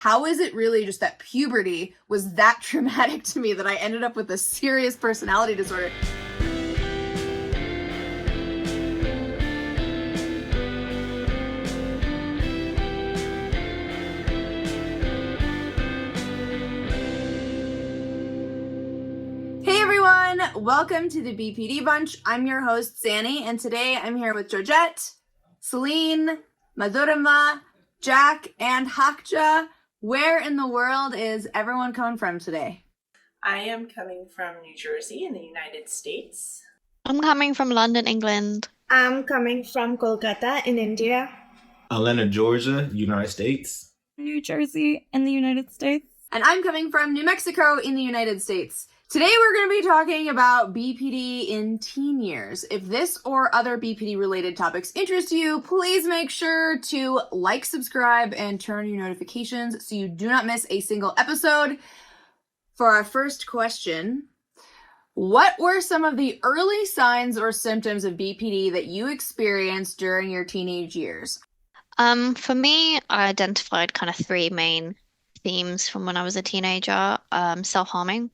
How is it really just that puberty was that traumatic to me that I ended up with a serious personality disorder? Hey everyone, welcome to the BPD Bunch. I'm your host, Xannie, and today I'm here with Georgette, Céline, Madhurima, Jack, and Hak Ja. Where in the world is everyone coming from today? I am coming from New Jersey in the United States. I'm coming from London, England. I'm coming from Kolkata in India. Atlanta, Georgia, United States. New Jersey in the United States. And I'm coming from New Mexico in the United States. Today we're going to be talking about BPD in teen years. If this or other BPD related topics interest you, please make sure to like, subscribe, and turn on your notifications so you do not miss a single episode. For our first question, what were some of the early signs or symptoms of BPD that you experienced during your teenage years? For me, I identified kind of three main themes from when I was a teenager. Self-harming,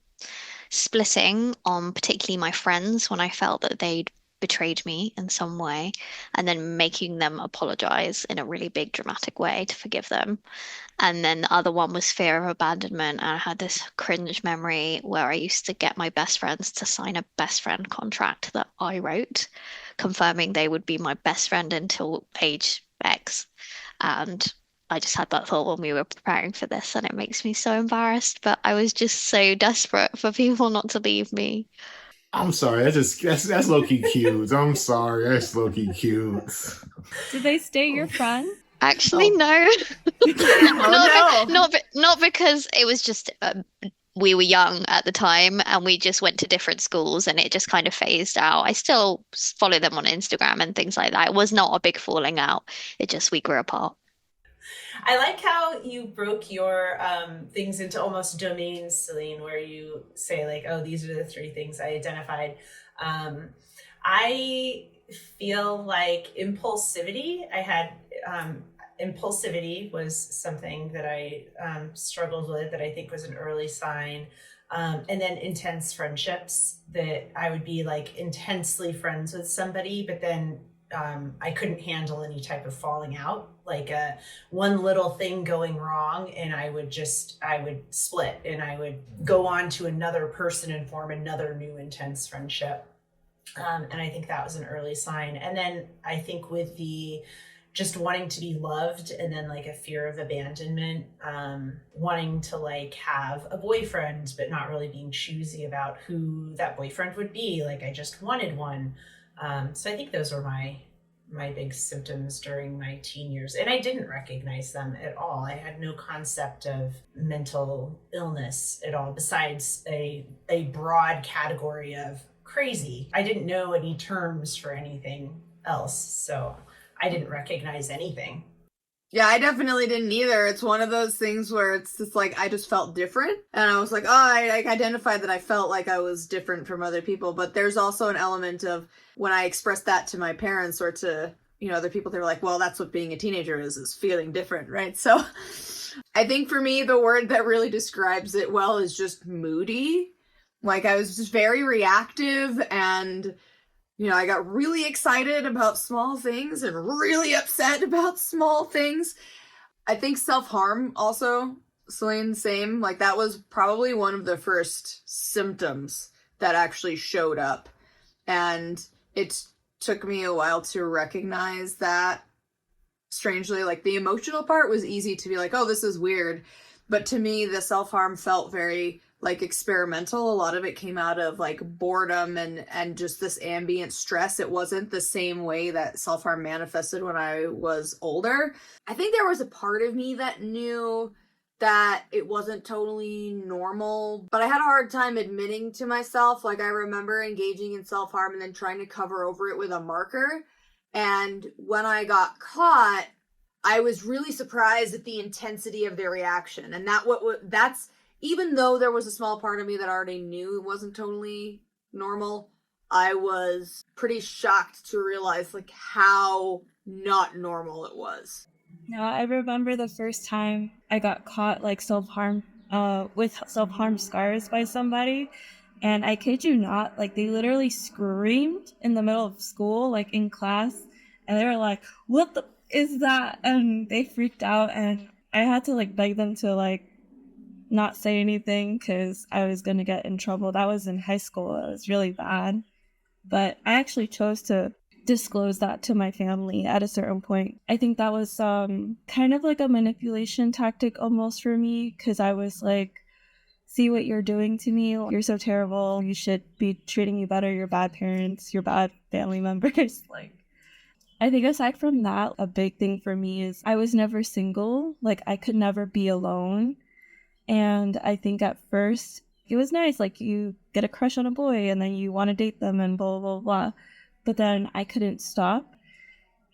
splitting on particularly my friends when I felt that they'd betrayed me in some way, and then making them apologize in a really big dramatic way to forgive them. And then the other one was fear of abandonment. And I had this cringe memory where I used to get my best friends to sign a best friend contract that I wrote, confirming they would be my best friend until age X. And I just had that thought when we were preparing for this, and it makes me so embarrassed. But I was just so desperate for people not to leave me. I'm sorry, that's low-key cute. I'm sorry, that's low-key cute. Did they stay your friends? Actually, no. Not because it was just we were young at the time and we just went to different schools and it just kind of phased out. I still follow them on Instagram and things like that. It was not a big falling out. It just we grew apart. I like how you broke your things into almost domains, Céline, where you say like, oh, these are the three things I identified. I feel like impulsivity. Impulsivity was something that I struggled with that I think was an early sign. And then intense friendships, that I would be like intensely friends with somebody, but then I couldn't handle any type of falling out, like one little thing going wrong, and I would split and I would go on to another person and form another new intense friendship. And I think that was an early sign. And then I think with the just wanting to be loved, and then like a fear of abandonment, wanting to like have a boyfriend, but not really being choosy about who that boyfriend would be. Like I just wanted one. So I think those were my big symptoms during my teen years. And I didn't recognize them at all. I had no concept of mental illness at all, besides a broad category of crazy. I didn't know any terms for anything else. So I didn't recognize anything. Yeah, I definitely didn't either. It's one of those things where it's just like, I just felt different. And I was like, oh, I identified that I felt like I was different from other people. But there's also an element of when I expressed that to my parents or to, other people, they were like, well, that's what being a teenager is feeling different, right? So I think for me, the word that really describes it well is just moody. Like I was just very reactive, and I got really excited about small things and really upset about small things. I think self-harm also, Céline, same. Like that was probably one of the first symptoms that actually showed up. And it took me a while to recognize that. Strangely, like the emotional part was easy to be like, oh, this is weird. But to me, the self-harm felt very like experimental. A lot of it came out of like boredom and just this ambient stress. It wasn't the same way that self-harm manifested when I was older. I think there was a part of me that knew that it wasn't totally normal, but I had a hard time admitting to myself. Like I remember engaging in self-harm and then trying to cover over it with a marker. And when I got I was really surprised at the intensity of their reaction. And that's even though there was a small part of me that already knew it wasn't totally normal, I was pretty shocked to realize like how not normal it was. No, I remember the first time I got caught like self-harm with self-harm scars by somebody. And I kid you not, like they literally screamed in the middle of school, like in class, and they were like, "What the is that?" And they freaked out, and I had to like beg them to like not say anything because I was gonna get in trouble. That was in high school. It was really bad. But I actually chose to disclose that to my family at a certain point. I think that was kind of like a manipulation tactic almost for me, because I was like, see what you're doing to me. You're so terrible. You should be treating you better. You're bad parents. You're bad family members. Like, I think aside from that, a big thing for me is I was never single. Like, I could never be alone. And I think at first it was nice. Like, you get a crush on a boy and then you want to date them and blah, blah, blah. But then I couldn't stop.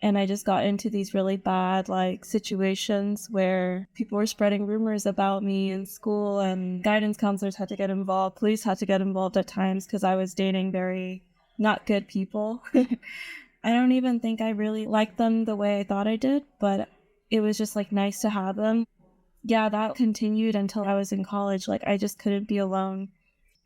And I just got into these really bad, like, situations where people were spreading rumors about me in school, and guidance counselors had to get involved. Police had to get involved at times because I was dating very not good people. I don't even think I really liked them the way I thought I did, but it was just, like, nice to have them. Yeah, that continued until I was in college. Like, I just couldn't be alone.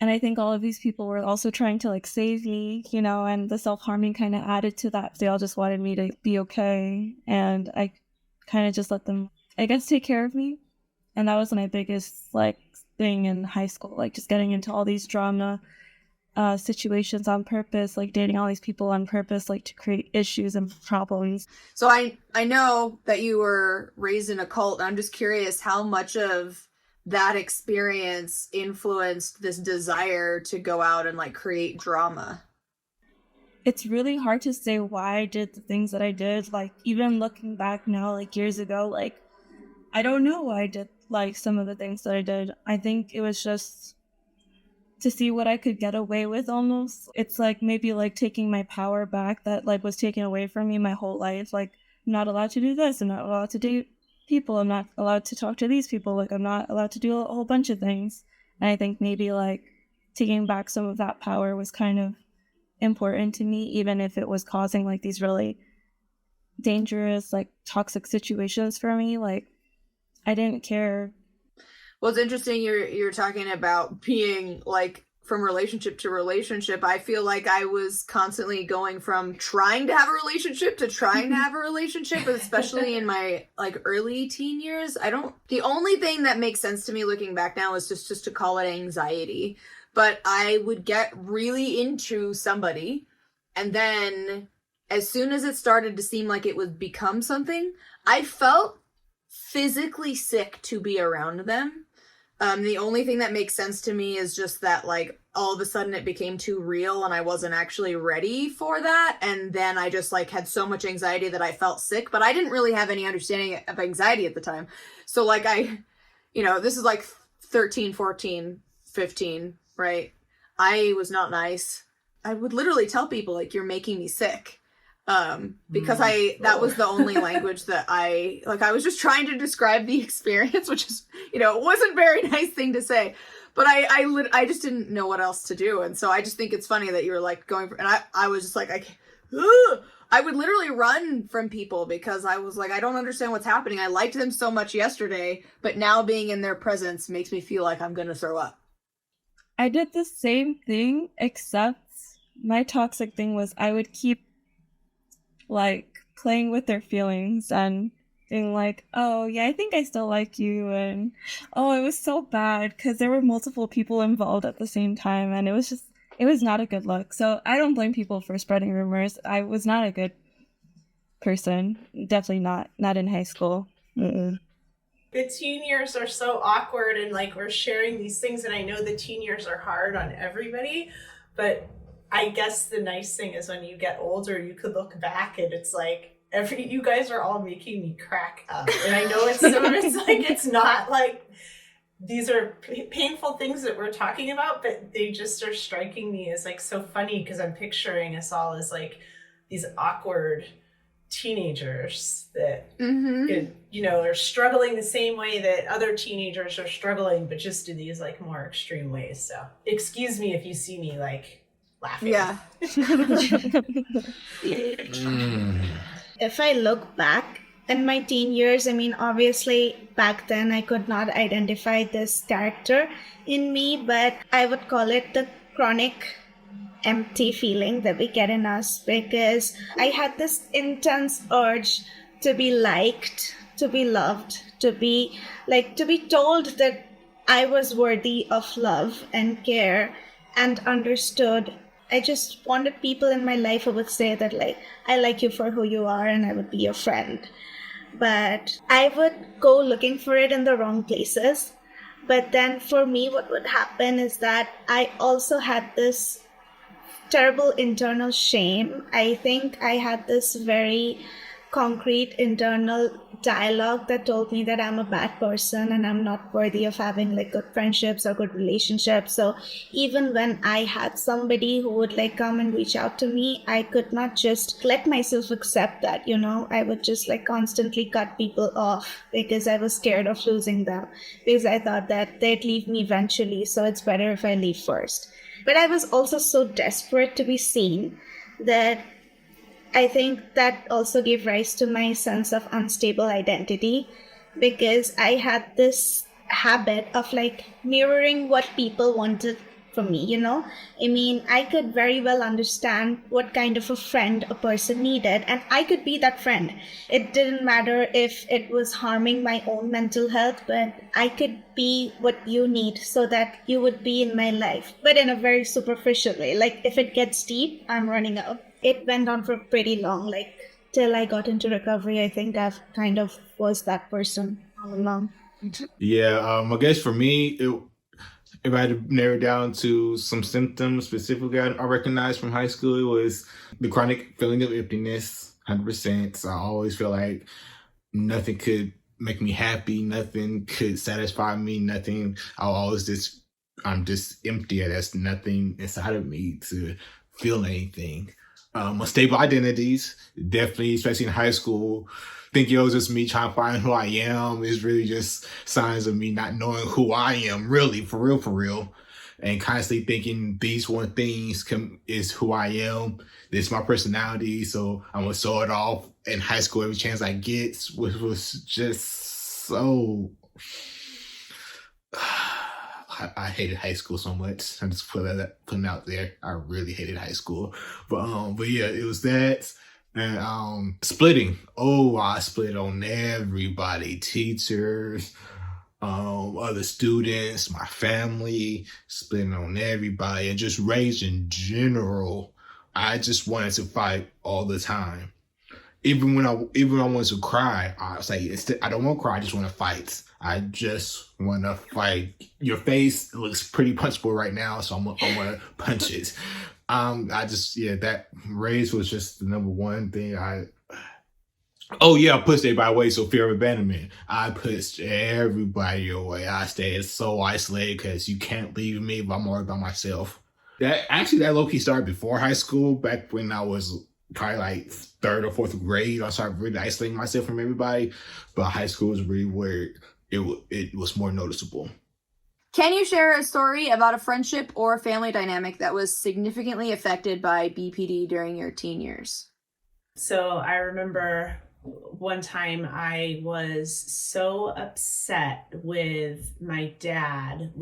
And I think all of these people were also trying to like save me, you know, and the self-harming kind of added to that. They all just wanted me to be okay. And I kind of just let them, I guess, take care of me. And that was my biggest like thing in high school, like just getting into all these drama situations on purpose, like dating all these people on purpose, like to create issues and problems. So I know that you were raised in a cult. I'm just curious how much of that experience influenced this desire to go out and like create drama. It's really hard to say why I did the things that I did. Like, even looking back now, like years ago, like I don't know why I did like some of the things that I did. I think it was just to see what I could get away with almost. It's like maybe like taking my power back that like was taken away from me my whole life. Like, I'm not allowed to do this, I'm not allowed to date people, I'm not allowed to talk to these people, like I'm not allowed to do a whole bunch of things. And I think maybe like taking back some of that power was kind of important to me, even if it was causing like these really dangerous, like toxic situations for me. Like, I didn't care. Well, it's interesting you're talking about being like from relationship to relationship. I feel like I was constantly going from trying to have a relationship to trying to have a relationship, especially in my like early teen years. The only thing that makes sense to me looking back now is just to call it anxiety. But I would get really into somebody, and then as soon as it started to seem like it would become something, I felt physically sick to be around them. The only thing that makes sense to me is just that, like, all of a sudden it became too real and I wasn't actually ready for that. And then I just, like, had so much anxiety that I felt sick. But I didn't really have any understanding of anxiety at the time. So, like, this is, like, 13, 14, 15, right? I was not nice. I would literally tell people, like, you're making me sick. Because that was the only language that I was just trying to describe the experience, which is, it wasn't a very nice thing to say, but I just didn't know what else to do. And so I just think it's funny that you were like going for, and I was just like, I would literally run from people because I was like, I don't understand what's happening. I liked them so much yesterday, but now being in their presence makes me feel like I'm going to throw up. I did the same thing, except my toxic thing was I would keep like playing with their feelings and being like, oh yeah, I think I still like you, and oh, it was so bad because there were multiple people involved at the same time, and it was not a good look. So I don't blame people for spreading rumors. I was not a good person, definitely not in high school. Mm-mm. The teen years are so awkward, and like we're sharing these things, and I know the teen years are hard on everybody, but I guess the nice thing is when you get older, you could look back and it's like you guys are all making me crack up. And I know it's like, it's not like these are painful things that we're talking about, but they just are striking me as like so funny because I'm picturing us all as like these awkward teenagers that, are struggling the same way that other teenagers are struggling, but just in these like more extreme ways. So excuse me if you see me like laughing. Yeah. If I look back In my teen years, I mean, obviously back then I could not identify this character in me, but I would call it the chronic empty feeling that we get in us, because I had this intense urge to be liked, to be loved, to be told that I was worthy of love and care and understood. I just wanted people in my life who would say that, like, I like you for who you are and I would be your friend. But I would go looking for it in the wrong places. But then for me, what would happen is that I also had this terrible internal shame. I think I had this very concrete internal dialogue that told me that I'm a bad person and I'm not worthy of having like good friendships or good relationships. So even when I had somebody who would like come and reach out to me, I could not just let myself accept that, you know. I would just like constantly cut people off because I was scared of losing them, because I thought that they'd leave me eventually, so it's better if I leave first. But I was also so desperate to be seen that I think that also gave rise to my sense of unstable identity, because I had this habit of like mirroring what people wanted from me, you know? I mean, I could very well understand what kind of a friend a person needed, and I could be that friend. It didn't matter if it was harming my own mental health, but I could be what you need so that you would be in my life, but in a very superficial way. Like, if it gets deep, I'm running out. It went on for pretty long, like till I got into recovery. I think I've kind of was that person all along. Yeah, I guess for me, if I had to narrow it down to some symptoms specifically I recognized from high school, it was the chronic feeling of emptiness, 100%. So I always feel like nothing could make me happy, nothing could satisfy me, nothing. I'm just empty. There's nothing inside of me to feel anything. Unstable identities, definitely, especially in high school. Think it was just me trying to find who I am. It's really just signs of me not knowing who I am, really, for real. And constantly thinking these one things is who I am. This is my personality. So I'm going to show it off in high school every chance I get, which was just so... I hated high school so much. I'm just putting out there. I really hated high school. But yeah, it was that. And splitting. Oh, I split on everybody. Teachers, other students, my family, splitting on everybody, and just rage in general. I just wanted to fight all the time. Even when I wanted to cry, I was like, I don't want to cry, I just want to fight. I just want to fight. Your face looks pretty punchable right now, so I'm gonna punch it. That rage was just the number one thing. I pushed everybody away, so fear of abandonment. I pushed everybody away. I stayed so isolated because you can't leave me if I'm already by myself. That low-key started before high school, back when I was probably like third or fourth grade. I started really isolating myself from everybody, but high school was really where it was more noticeable. Can you share a story about a friendship or a family dynamic that was significantly affected by BPD during your teen years? So I remember one time I was so upset with my dad.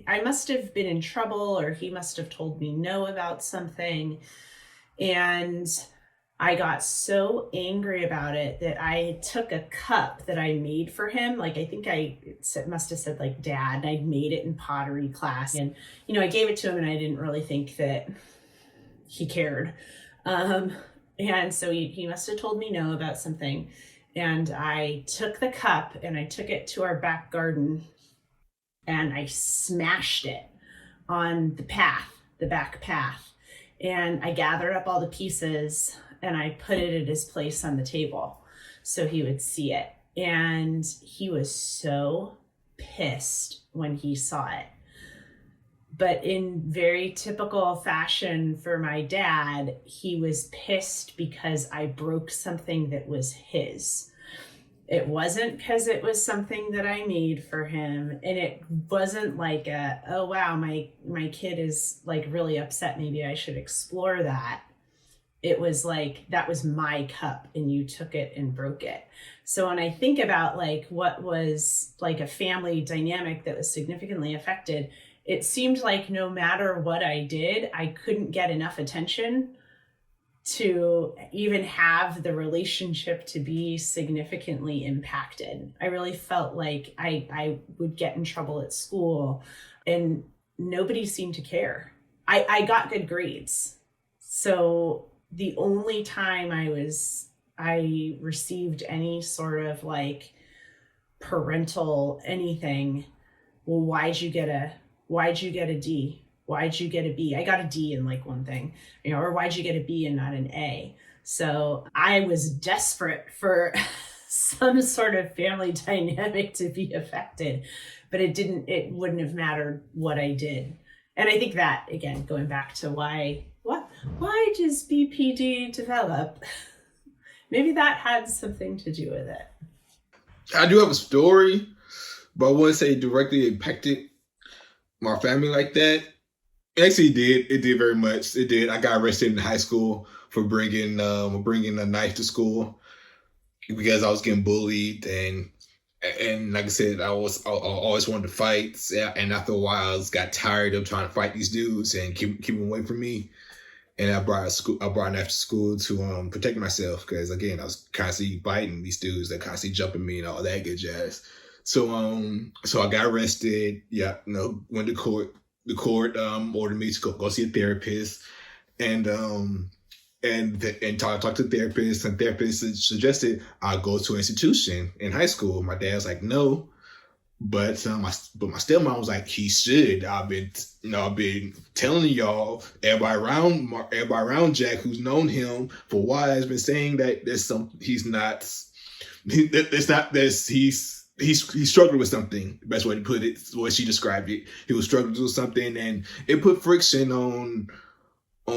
I must have been in trouble, or he must have told me no about something. And I got so angry about it that I took a cup that I made for him. Like, I think it must have said like dad, and I'd made it in pottery class. And, I gave it to him and I didn't really think that he cared. And so he must have told me no about something. And I took the cup and I took it to our back garden and I smashed it on the back path. And I gathered up all the pieces and I put it at his place on the table so he would see it. And he was so pissed when he saw it. But in very typical fashion for my dad, he was pissed because I broke something that was his. It wasn't because it was something that I made for him. And it wasn't like oh wow, my kid is like really upset. Maybe I should explore that. It was like, that was my cup and you took it and broke it. So when I think about like what was like a family dynamic that was significantly affected, it seemed like no matter what I did, I couldn't get enough attention to even have the relationship to be significantly impacted. I really felt like I would get in trouble at school and nobody seemed to care. I got good grades. So the only time I received any sort of like parental anything, well, why'd you get a D? Why'd you get a B? I got a D in like one thing, or why'd you get a B and not an A? So I was desperate for some sort of family dynamic to be affected, but it wouldn't have mattered what I did. And I think that, again, going back to why does BPD develop? Maybe that had something to do with it. I do have a story, but I wouldn't say it directly impacted my family like that. Actually, it did very much. It did. I got arrested in high school for bringing a knife to school because I was getting bullied, and like I said, I always wanted to fight. And after a while, I just got tired of trying to fight these dudes and keep them away from me. And I brought a knife to school to protect myself because, again, I was constantly biting these dudes that constantly jumping me and all that good jazz. So I got arrested. Yeah, went to court. The court ordered me to go see a therapist, and talk to the therapist. And the therapist suggested I go to an institution in high school. My dad was like, no, but my stepmom was like, he should. I've been telling y'all, everybody around Jack who's known him for a while has been saying that he struggled with something. The best way to put it, the way she described it, he was struggling with something, and it put friction on my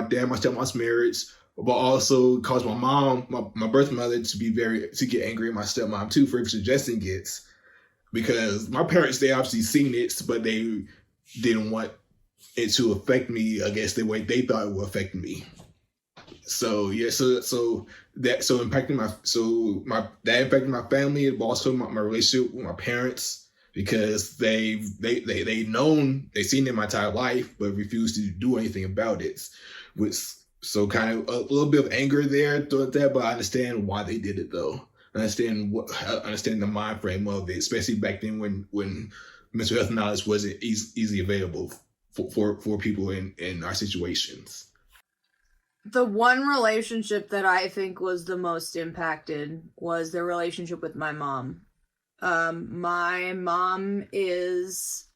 dad, my stepmom's marriage, but also caused my mom, my birth mother, to get angry at my stepmom too for suggesting it, because my parents, they obviously seen it, but they didn't want it to affect me, I guess, the way they thought it would affect me. So yeah, that impacted my family, but also my relationship with my parents, because they seen it my entire life but refused to do anything about it. So kind of a little bit of anger there toward that, but I understand why they did it though. I understand the mind frame of it, especially back then when mental health knowledge wasn't easily available for people in our situations. The one relationship that I think was the most impacted was the relationship with my mom. My mom is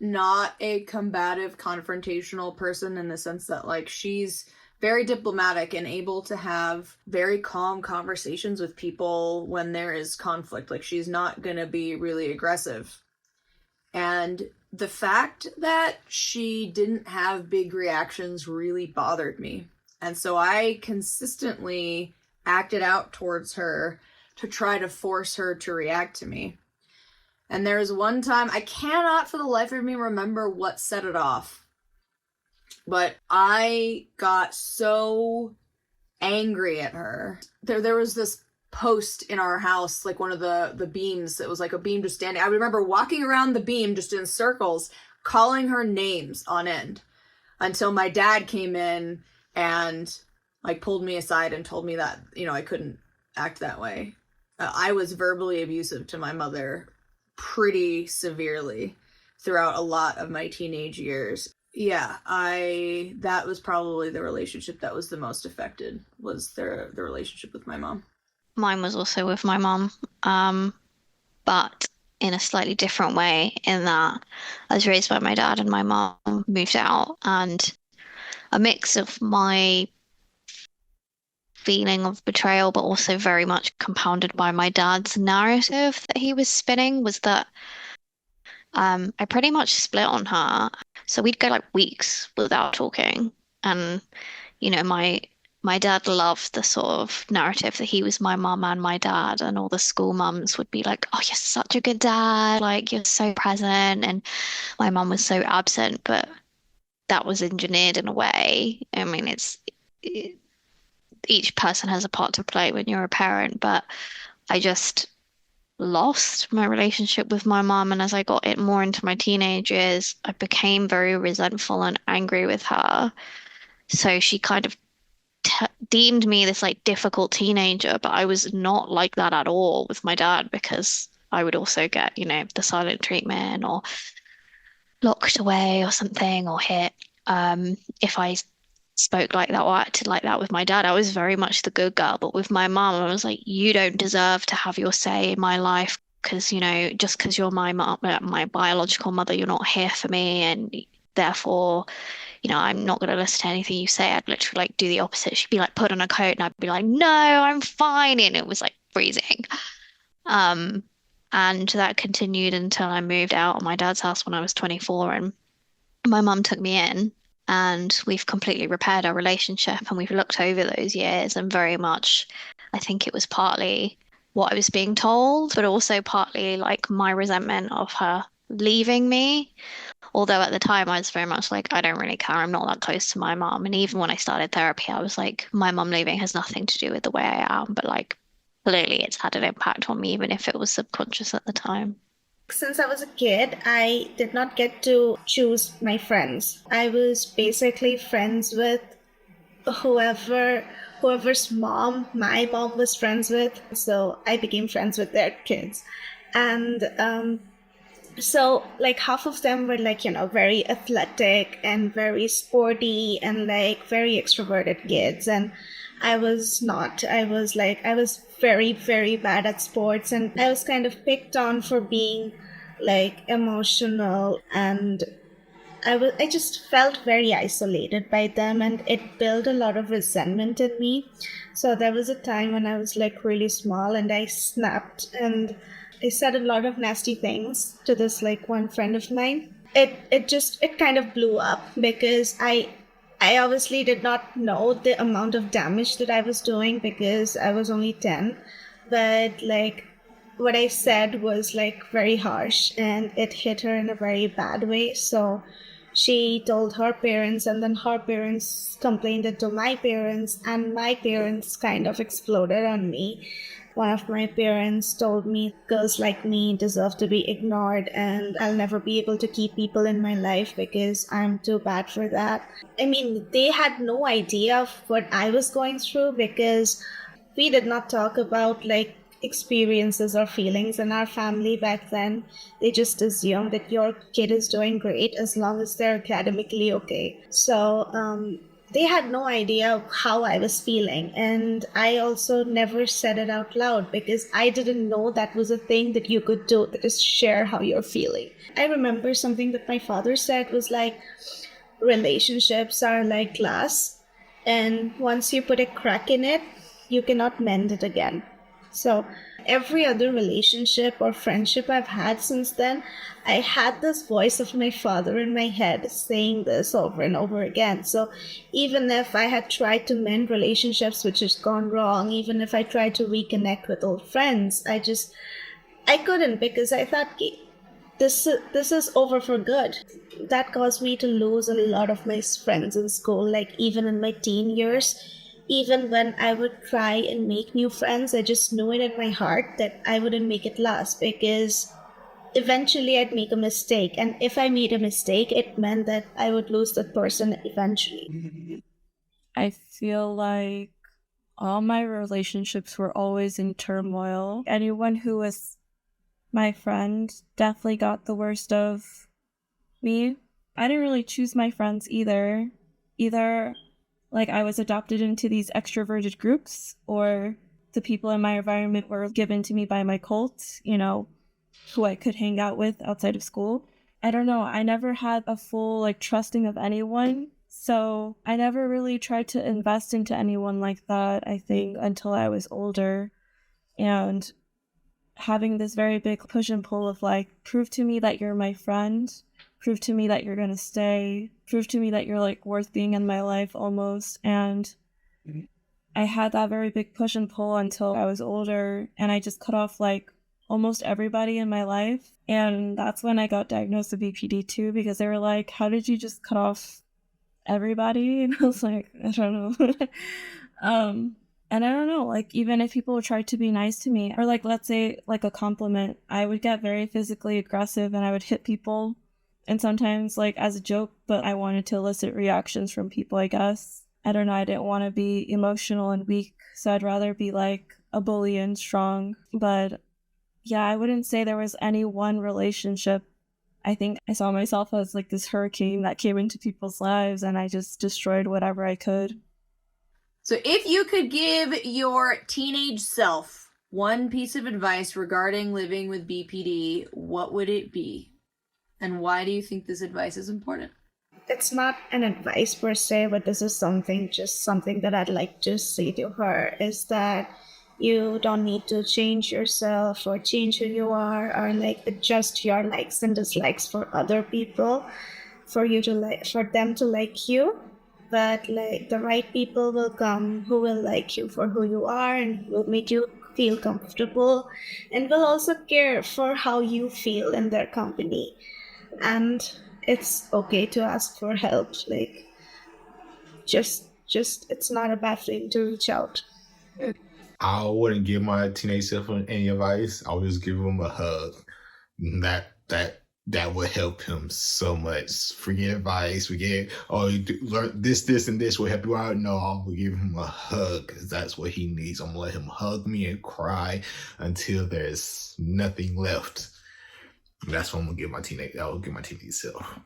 not a combative, confrontational person in the sense that, like, she's very diplomatic and able to have very calm conversations with people when there is conflict. Like, she's not gonna be really aggressive. And the fact that she didn't have big reactions really bothered me. And so I consistently acted out towards her to try to force her to react to me. And there was one time, I cannot for the life of me remember what set it off, but I got so angry at her. There was this post in our house, like one of the beams that was like a beam just standing. I remember walking around the beam just in circles, calling her names on end until my dad came in and like pulled me aside and told me that, I couldn't act that way. I was verbally abusive to my mother pretty severely throughout a lot of my teenage years. Yeah, that was probably the relationship that was the most affected, was the relationship with my mom. Mine was also with my mom, but in a slightly different way, in that I was raised by my dad and my mom moved out, and a mix of my feeling of betrayal, but also very much compounded by my dad's narrative that he was spinning, was that I pretty much split on her. So we'd go like weeks without talking. And, my dad loved the sort of narrative that he was my mum and my dad, and all the school mums would be like, oh, you're such a good dad, like you're so present. And my mum was so absent. But that was engineered in a way. I mean, each person has a part to play when you're a parent, but I just lost my relationship with my mom. And as I got it more into my teenage years, I became very resentful and angry with her. So she kind of deemed me this like difficult teenager, but I was not like that at all with my dad because I would also get, the silent treatment or locked away or something or hit. If I spoke like that or acted like that with my dad, I was very much the good girl. But with my mom, I was like, you don't deserve to have your say in my life because, just because you're my mom, my biological mother, you're not here for me. And therefore, I'm not going to listen to anything you say. I'd literally like do the opposite. She'd be like, put on a coat, and I'd be like, no, I'm fine. And it was like freezing. And that continued until I moved out of my dad's house when I was 24, and my mum took me in, and we've completely repaired our relationship, and we've looked over those years, and very much, I think it was partly what I was being told, but also partly like my resentment of her leaving me. Although at the time I was very much like, I don't really care. I'm not that close to my mom. And even when I started therapy, I was like, my mom leaving has nothing to do with the way I am. But like, clearly it's had an impact on me, even if it was subconscious at the time. Since I was a kid, I did not get to choose my friends. I was basically friends with whoever's mom my mom was friends with. So I became friends with their kids. And so like half of them were like, very athletic and very sporty and like very extroverted kids. And I was not. I was very, very bad at sports, and I was kind of picked on for being like emotional, and I just felt very isolated by them, and it built a lot of resentment in me. So there was a time when I was like really small, and I snapped, and I said a lot of nasty things to this like one friend of mine. It kind of blew up because I obviously did not know the amount of damage that I was doing because I was only 10. But like what I said was like very harsh, and it hit her in a very bad way. So she told her parents, and then her parents complained it to my parents, and my parents kind of exploded on me. One of my parents told me girls like me deserve to be ignored, and I'll never be able to keep people in my life because I'm too bad for that. I mean, they had no idea of what I was going through because we did not talk about like experiences or feelings in our family back then. They just assumed that your kid is doing great as long as they're academically okay. So they had no idea how I was feeling. And I also never said it out loud because I didn't know that was a thing that you could do, that is share how you're feeling. I remember something that my father said was like, relationships are like glass, and once you put a crack in it, you cannot mend it again. So every other relationship or friendship I've had since then, I had this voice of my father in my head saying this over and over again. So even if I had tried to mend relationships which has gone wrong, even if I tried to reconnect with old friends, I couldn't because I thought this is over for good. That caused me to lose a lot of my friends in school, like even in my teen years. Even when I would try and make new friends, I just knew it in my heart that I wouldn't make it last because eventually I'd make a mistake. And if I made a mistake, it meant that I would lose that person eventually. I feel like all my relationships were always in turmoil. Anyone who was my friend definitely got the worst of me. I didn't really choose my friends either. Either like I was adopted into these extroverted groups, or the people in my environment were given to me by my cult, who I could hang out with outside of school. I don't know. I never had a full like trusting of anyone. So I never really tried to invest into anyone like that, I think, until I was older. And having this very big push and pull of like, prove to me that you're my friend, prove to me that you're going to stay, prove to me that you're like worth being in my life almost. And I had that very big push and pull until I was older, and I just cut off like almost everybody in my life. And that's when I got diagnosed with BPD too, because they were like, how did you just cut off everybody. And I was like, I don't know. And I don't know, like, even if people tried to be nice to me, or like, let's say, like a compliment, I would get very physically aggressive and I would hit people. And sometimes, like, as a joke, but I wanted to elicit reactions from people, I guess. I don't know, I didn't want to be emotional and weak, so I'd rather be like a bully and strong. But yeah, I wouldn't say there was any one relationship. I think I saw myself as like this hurricane that came into people's lives and I just destroyed whatever I could. So if you could give your teenage self one piece of advice regarding living with BPD, what would it be? And why do you think this advice is important? It's not an advice per se, but this is just something that I'd like to say to her, is that you don't need to change yourself or change who you are, or like adjust your likes and dislikes for other people for them to like you. But like the right people will come who will like you for who you are and will make you feel comfortable and will also care for how you feel in their company. And it's okay to ask for help. Like just it's not a bad thing to reach out. I wouldn't give my teenage self any advice. I would just give him a hug. That would help him so much. Forget advice. Forget, oh, you learn this, and this will help you out. No, I will give him a hug because that's what he needs. I'm gonna let him hug me and cry until there's nothing left. That's what I'm gonna give my teenage. I will give my teenage self.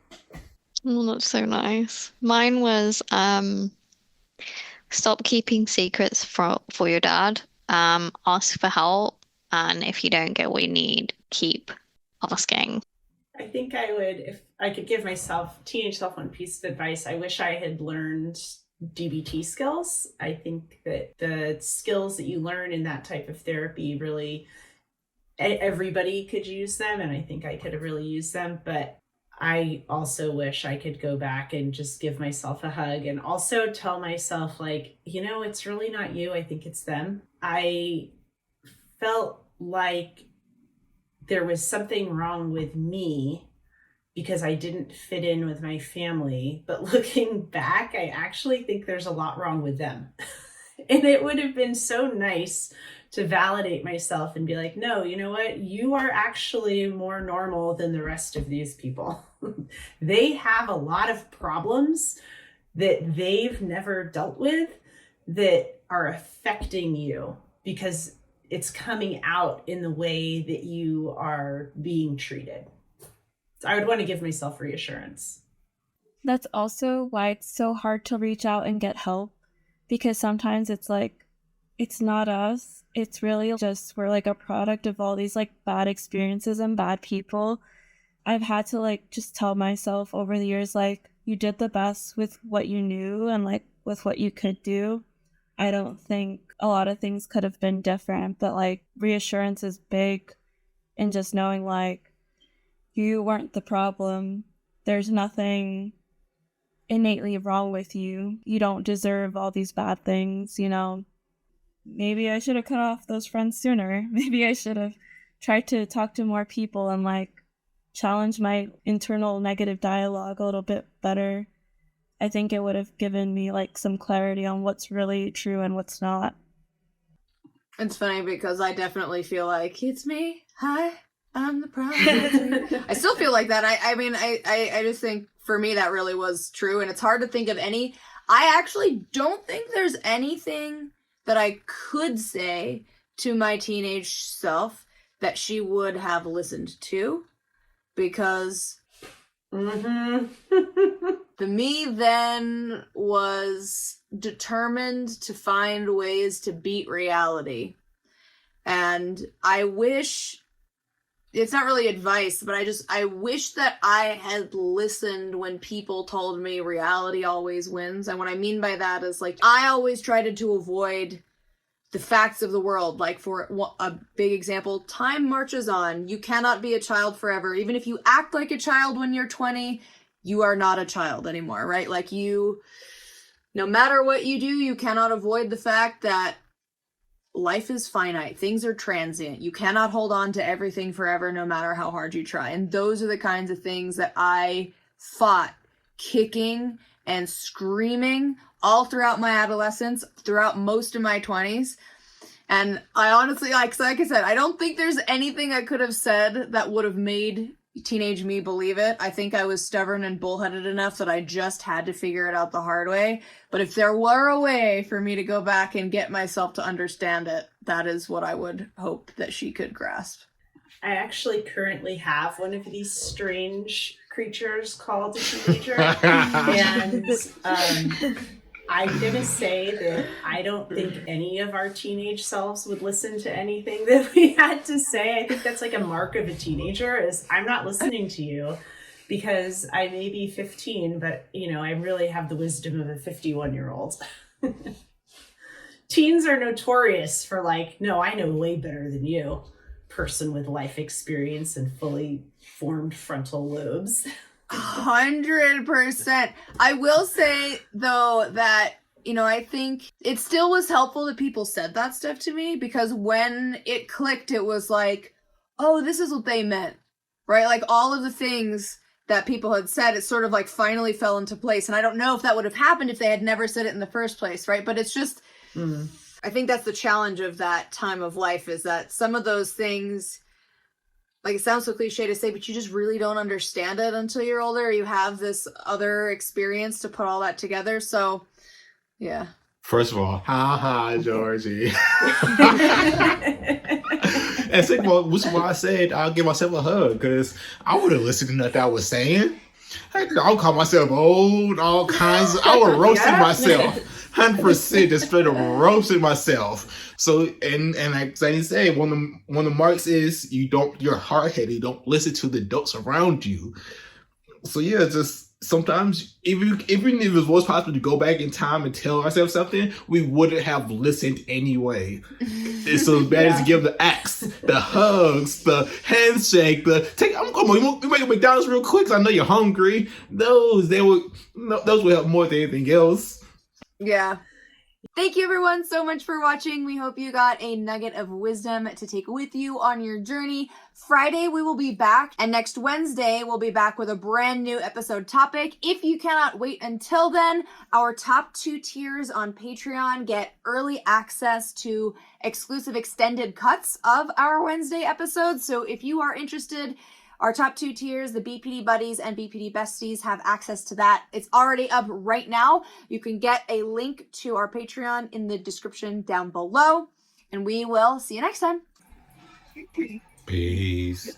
Oh, that's so nice. Mine was stop keeping secrets for your dad. Ask for help, and if you don't get what you need, keep asking. I think I would, if I could give myself, teenage self, one piece of advice, I wish I had learned DBT skills. I think that the skills that you learn in that type of therapy really, everybody could use them, and I think I could have really used them. But I also wish I could go back and just give myself a hug and also tell myself, like, it's really not you. I think it's them. I felt like there was something wrong with me because I didn't fit in with my family. But looking back, I actually think there's a lot wrong with them. And it would have been so nice to validate myself and be like, no, you know what? You are actually more normal than the rest of these people. They have a lot of problems that they've never dealt with that are affecting you because it's coming out in the way that you are being treated. So I would want to give myself reassurance. That's also why it's so hard to reach out and get help, because sometimes it's like, it's not us. It's really just, we're like a product of all these like bad experiences and bad people. I've had to like just tell myself over the years, like, you did the best with what you knew and like with what you could do. I don't think a lot of things could have been different, but like reassurance is big, and just knowing like you weren't the problem. There's nothing innately wrong with you. You don't deserve all these bad things, Maybe I should have cut off those friends sooner. Maybe I should have tried to talk to more people and like challenge my internal negative dialogue a little bit better. I think it would have given me like some clarity on what's really true and what's not. It's funny because I definitely feel like it's me. Hi, I'm the problem. I still feel like that. I just think for me that really was true, and it's hard to think of any. I actually don't think there's anything that I could say to my teenage self that she would have listened to, because the me then was determined to find ways to beat reality. And I wish, it's not really advice, but I wish that I had listened when people told me reality always wins. And what I mean by that is, like, I always tried to avoid the facts of the world. Like, for a big example, time marches on. You cannot be a child forever. Even if you act like a child when you're 20, you are not a child anymore, right? Like, no matter what you do, you cannot avoid the fact that life is finite. Things are transient. You cannot hold on to everything forever, no matter how hard you try. And those are the kinds of things that I fought kicking and screaming all throughout my adolescence, throughout most of my 20s. And I honestly, like I said, I don't think there's anything I could have said that would have made teenage me believe it. I think I was stubborn and bullheaded enough that I just had to figure it out the hard way. But if there were a way for me to go back and get myself to understand it, that is what I would hope that she could grasp. I actually currently have one of these strange creatures called a teenager. And I'm going to say that I don't think any of our teenage selves would listen to anything that we had to say. I think that's like a mark of a teenager, is I'm not listening to you because I may be 15, but, you know, I really have the wisdom of a 51-year-old. Teens are notorious for like, no, I know way better than you. Person with life experience and fully formed frontal lobes. 100%. I will say, though, that, you know, I think it still was helpful that people said that stuff to me, because when it clicked, it was like, oh, this is what they meant, right? Like, all of the things that people had said, it sort of like finally fell into place. And I don't know if that would have happened if they had never said it in the first place, right? But it's just, I think that's the challenge of that time of life, is that some of those things, like, it sounds so cliche to say, but you just really don't understand it until you're older. You have this other experience to put all that together. So, yeah. First of all, ha, Georgie. And second of all, which is why I said I'll give myself a hug, because I would have listened to nothing I was saying. I'll call myself old, all kinds. I would roast myself. 100% just straight up roasted myself. So, and like Xannie said, one of the marks is you're hard-headed, you don't listen to the adults around you. So yeah, just sometimes, even if it was possible to go back in time and tell ourselves something, we wouldn't have listened anyway. It's so bad as to give the axe, the hugs, the handshake, I'm going to make a McDonald's real quick, 'cause I know you're hungry. Those would help more than anything else. Yeah. Thank you everyone so much for watching. We hope you got a nugget of wisdom to take with you on your journey. Friday we will be back, and next Wednesday we'll be back with a brand new episode topic. If you cannot wait until then, our top 2 tiers on Patreon get early access to exclusive extended cuts of our Wednesday episodes. So if you are interested, our top 2 tiers, the BPD Buddies and BPD Besties, have access to that. It's already up right now. You can get a link to our Patreon in the description down below. And we will see you next time. Peace.